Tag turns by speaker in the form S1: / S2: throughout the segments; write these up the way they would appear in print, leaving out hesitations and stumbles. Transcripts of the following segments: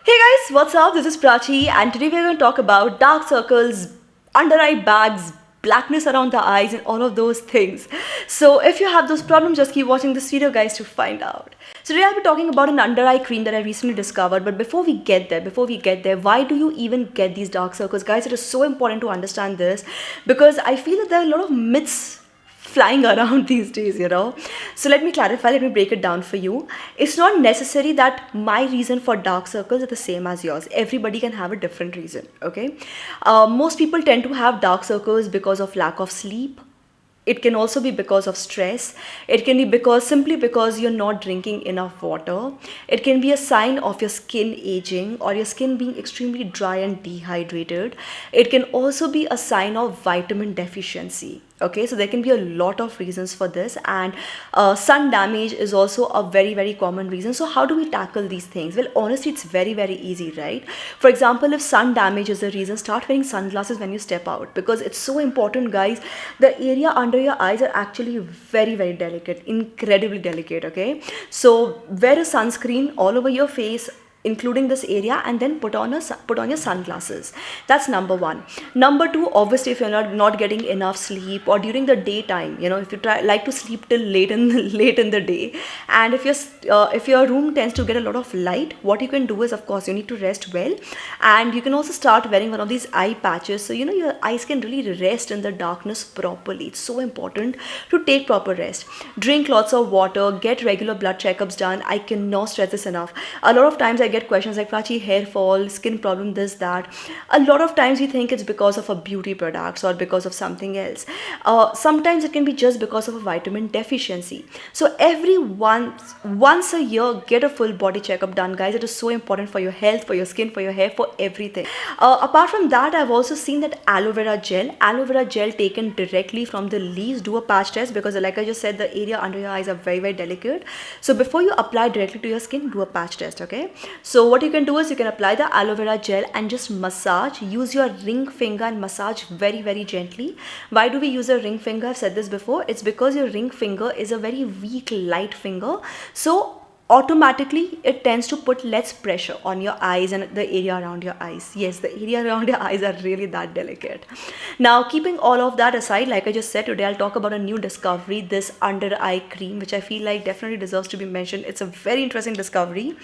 S1: Hey guys, what's up? This is Prachi, and today we're going to talk about dark circles, under eye bags, blackness around the eyes, and all of those things. So, if you have those problems, just keep watching this video, guys, to find out. So, today I'll be talking about an under eye cream that I recently discovered. But before we get there, why do you even get these dark circles, guys? It is so important to understand this because I feel that there are a lot of myths flying around these days. So let me clarify, let me break it down for you. It's not necessary that my reason for dark circles is the same as yours. Everybody can have a different reason, okay? Most people tend to have dark circles because of lack of sleep. It can also be because of stress. It can be simply because you're not drinking enough water. It can be a sign of your skin aging or your skin being extremely dry and dehydrated. It can also be a sign of vitamin deficiency. Okay, so there can be a lot of reasons for this, and sun damage is also a very, very common reason. So how do we tackle these things? Well, honestly, it's very, very easy, right? For example, if sun damage is the reason, start wearing sunglasses when you step out because it's so important, guys. The area under your eyes are actually very, very delicate, incredibly delicate. Okay, so wear a sunscreen all over your face, including this area, and then put on your sunglasses. That's number one. Number two, obviously, if you're not getting enough sleep or during the daytime, if you try like to sleep till late in late in the day, and if your room tends to get a lot of light, what you can do is, of course, you need to rest well, and you can also start wearing one of these eye patches, so your eyes can really rest in the darkness properly. It's so important to take proper rest. Drink lots of water, get regular blood checkups done. I cannot stress this enough. A lot of times I get questions like, Prachi, hair fall, skin problem, this, that. A lot of times we think it's because of a beauty products or because of something else. Sometimes it can be just because of a vitamin deficiency. So every once a year, get a full body checkup done, guys. It is so important for your health, for your skin, for your hair, for everything. Apart from that, I've also seen that aloe vera gel taken directly from the leaves, do a patch test because, like I just said, the area under your eyes are very, very delicate. So before you apply directly to your skin, do a patch test, okay? So what you can do is you can apply the aloe vera gel and just massage. Use your ring finger and massage very, very gently. Why do we use a ring finger? I've said this before. It's because your ring finger is a very weak, light finger. So automatically it tends to put less pressure on your eyes and the area around your eyes. Yes, the area around your eyes are really that delicate. Now, keeping all of that aside, like I just said, today I'll talk about a new discovery, this under eye cream, which I feel like definitely deserves to be mentioned. It's a very interesting discovery.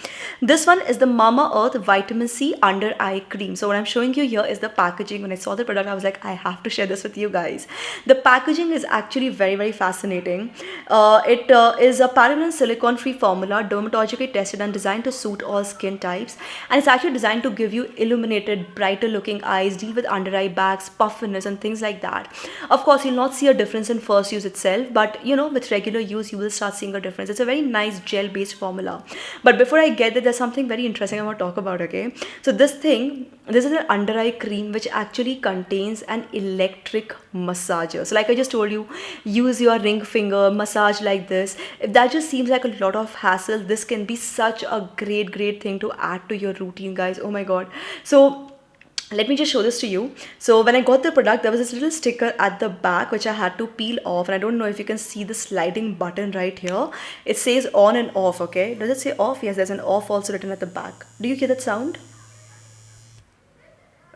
S1: This one is the Mamaearth Vitamin C Under Eye Cream. So what I'm showing you here is the packaging. When I saw the product, I was like, I have to share this with you guys. The packaging is actually very, very fascinating. It is a paraben silicone free formula, dermatologically tested and designed to suit all skin types, and it's actually designed to give you illuminated, brighter looking eyes, deal with under eye bags, puffiness, and things like that. Of course, you'll not see a difference in first use itself, but with regular use you will start seeing a difference. It's a very nice gel based formula. But before I get there, there's something very interesting I want to talk about. Okay, so this is an under eye cream which actually contains an electric massager. So like I just told you, use your ring finger, massage like this. If that just seems like a lot of hassle, this can be such a great thing to add to your routine, guys. Oh my god. So let me just show this to you. So when I got the product, there was this little sticker at the back which I had to peel off, and I don't know if you can see the sliding button right here. It says on and off. Okay, does it say off? Yes, there's an off also written at the back. Do you hear that sound?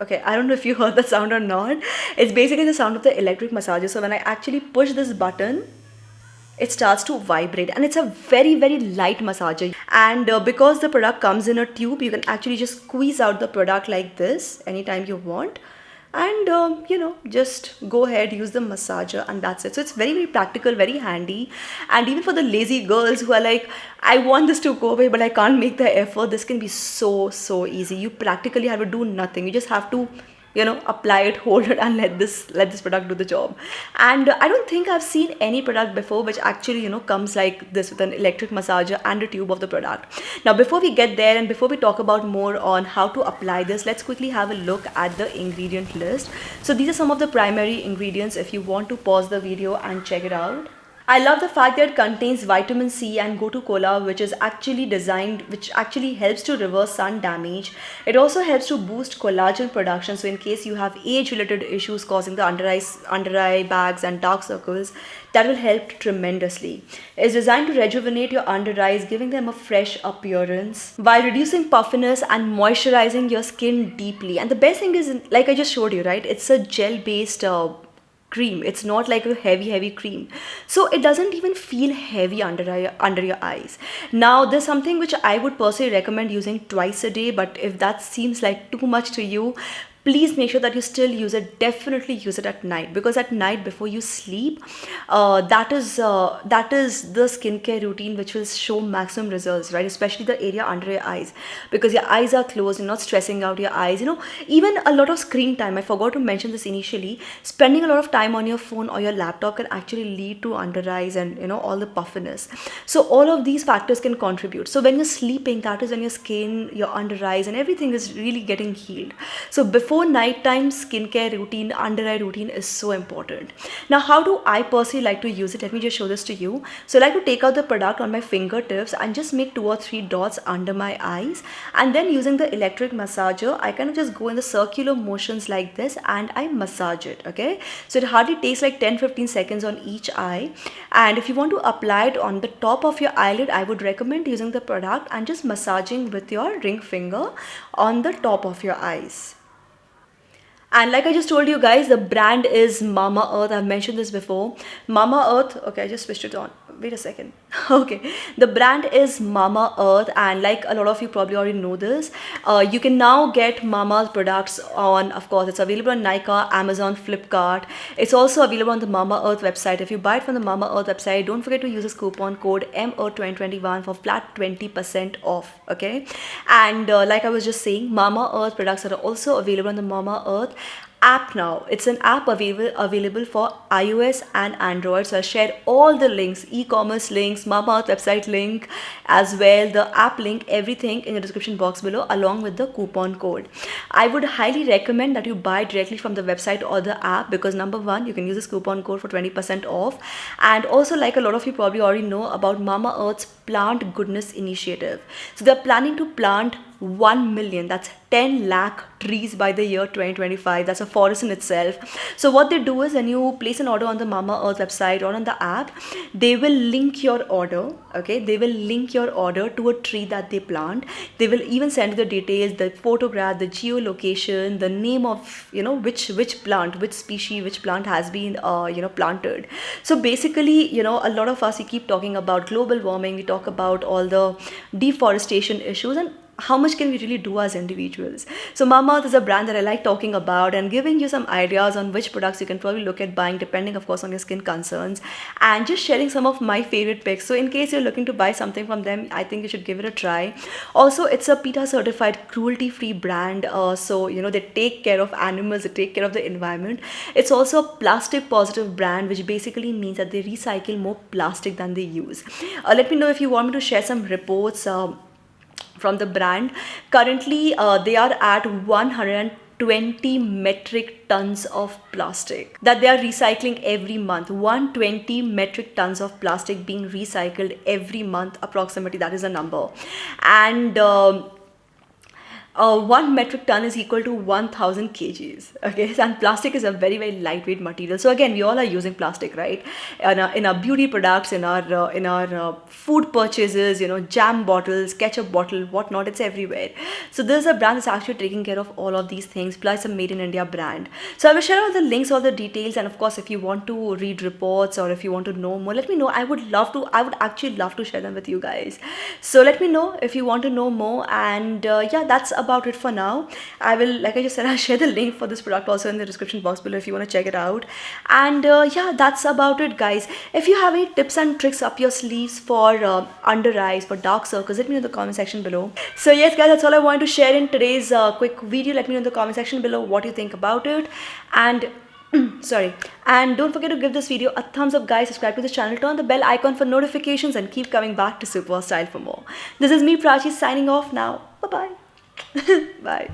S1: Okay, I don't know if you heard that sound or not. It's basically the sound of the electric massager. So when I actually push this button, it starts to vibrate, and it's a very, very light massager. And because the product comes in a tube, you can actually just squeeze out the product like this anytime you want, and just go ahead, use the massager, and that's it. So it's very, very practical, very handy. And even for the lazy girls who are like, I want this to go away but I can't make the effort, this can be so easy. You practically have to do nothing. You just have to apply it, hold it, and let this product do the job. And I don't think I've seen any product before which actually comes like this with an electric massager and a tube of the product. Now, before we get there and before we talk about more on how to apply this, let's quickly have a look at the ingredient list. So these are some of the primary ingredients if you want to pause the video and check it out. I love the fact that it contains vitamin C and gotu kola, which is actually designed, which actually helps to reverse sun damage. It also helps to boost collagen production. So, in case you have age-related issues causing the under eye bags, and dark circles, that will help tremendously. It's designed to rejuvenate your under eyes, giving them a fresh appearance while reducing puffiness and moisturizing your skin deeply. And the best thing is, like I just showed you, right? It's a gel-based cream. It's not like a heavy cream, so it doesn't even feel heavy under your eyes. Now there's something which I would personally recommend using twice a day, but if that seems like too much to you, please make sure that you still use it. Definitely use it at night, because at night before you sleep, that is the skincare routine which will show maximum results, right? Especially the area under your eyes, because your eyes are closed, you're not stressing out your eyes. Even a lot of screen time, I forgot to mention this initially, spending a lot of time on your phone or your laptop can actually lead to under eyes and all the puffiness. So all of these factors can contribute. So when you're sleeping, that is when your skin, your under eyes and everything is really getting healed. So before nighttime skincare routine, under eye routine is so important. Now how do I personally like to use it? Let me just show this to you. So I like to take out the product on my fingertips and just make 2 or 3 dots under my eyes, and then using the electric massager, I kind of just go in the circular motions like this and I massage it. Okay, so it hardly takes like 10-15 seconds on each eye. And if you want to apply it on the top of your eyelid, I would recommend using the product and just massaging with your ring finger on the top of your eyes. And like I just told you guys, the brand is Mama Earth. I've mentioned this before. Mama Earth. Okay, I just switched it on. Wait a second. Okay, the brand is Mama Earth, and like a lot of you probably already know this, you can now get Mama's products on, of course, it's available on Nykaa, Amazon, Flipkart. It's also available on the Mama Earth website. If you buy it from the Mama Earth website, don't forget to use this coupon code MEARTH2021 for flat 20% off. Okay, and like I was just saying, Mama Earth products are also available on the Mama Earth app now. It's an app available for iOS and Android. So I'll share all the links, e-commerce links, Mamaearth website link, as well the app link, everything in the description box below, along with the coupon code. I would highly recommend that you buy directly from the website or the app, because number one, you can use this coupon code for 20% off. And also, like a lot of you probably already know about Mamaearth's Plant Goodness initiative. So they're planning to plant 1 million, that's 10 lakh trees by the year 2025. That's a forest in itself. So what they do is, when you place an order on the Mamaearth website or on the app, they will link your order. Okay, they will link your order to a tree that they plant. They will even send you the details, the photograph, the geolocation, the name of which plant, which species, which plant has been planted. So basically, a lot of us, we keep talking about global warming, we talk about all the deforestation issues, and how much can we really do as individuals? So Mamaearth is a brand that I like talking about and giving you some ideas on which products you can probably look at buying, depending of course on your skin concerns, and just sharing some of my favorite picks. So in case you're looking to buy something from them, I think you should give it a try. Also, it's a PETA certified cruelty free brand. So they take care of animals, they take care of the environment. It's also a plastic positive brand, which basically means that they recycle more plastic than they use. Let me know if you want me to share some reports from the brand. Currently, they are at 120 metric tons of plastic that they are recycling every month. 120 metric tons of plastic being recycled every month, approximately. That is a number. And 1 metric ton is equal to 1000 kgs. Okay, and plastic is a very lightweight material. So again, we all are using plastic, right? In our beauty products, in our food purchases, jam bottles, ketchup bottle, whatnot. It's everywhere. So there's a brand that's actually taking care of all of these things, plus a made in India brand. So I will share all the links, all the details, and of course, if you want to read reports or if you want to know more, let me know. I would actually love to share them with you guys. So let me know if you want to know more. And yeah, that's about it for now. I will, like I just said, I'll share the link for this product also in the description box below if you want to check it out. And yeah, that's about it, guys. If you have any tips and tricks up your sleeves for under eyes, for dark circles, let me know in the comment section below. So yes, guys, that's all I wanted to share in today's quick video. Let me know in the comment section below what you think about it. And sorry, and don't forget to give this video a thumbs up, guys. Subscribe to the channel, turn on the bell icon for notifications, and keep coming back to Super Style for more. This is me, Prachi, signing off now. Bye bye. Bye.